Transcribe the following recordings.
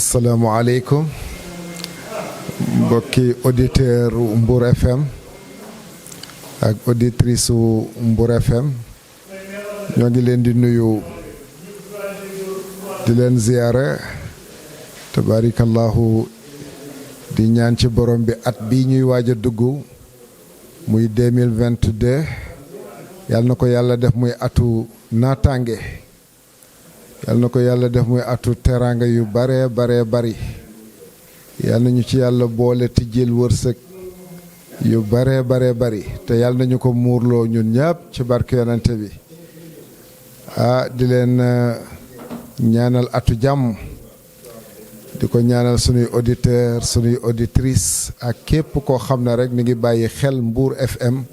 asalaamaaleykum mbokki auditeur Mbour FM ak auditrice Mbour FM ñoo ngi leen di nuyu di leen ziyaara tabarakallahu di ñaan ci borom bi at bi ñuy waaj a dugg muy 2022 yàlla na ko yàlla def muy atu naataange yàlla na ko yàlla def muy atu teraanga yu bare bari yàlla nañu ci yàlla boole tijjil wërsëg yu bare bari te yàlla nañu ko muurloo ñun ñëpp ci barke yonante bi di leen ñaanal atu jàmm di ko ñaanal sunuy auditeur sunuy auditrice ak képp koo xam ne rek mi ngi bàyyi xel Mbour FM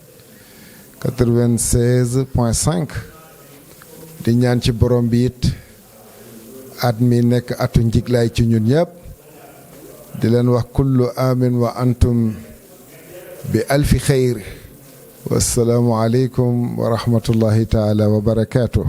96.5 di ñaan ci borom bi it at mi nekk atu njiglaay ci ñun ñëpp di leen wax kullu amin wa antum bi alfi xayr wassalaamu aleykum wa rahmatullahi taala wa barakatuh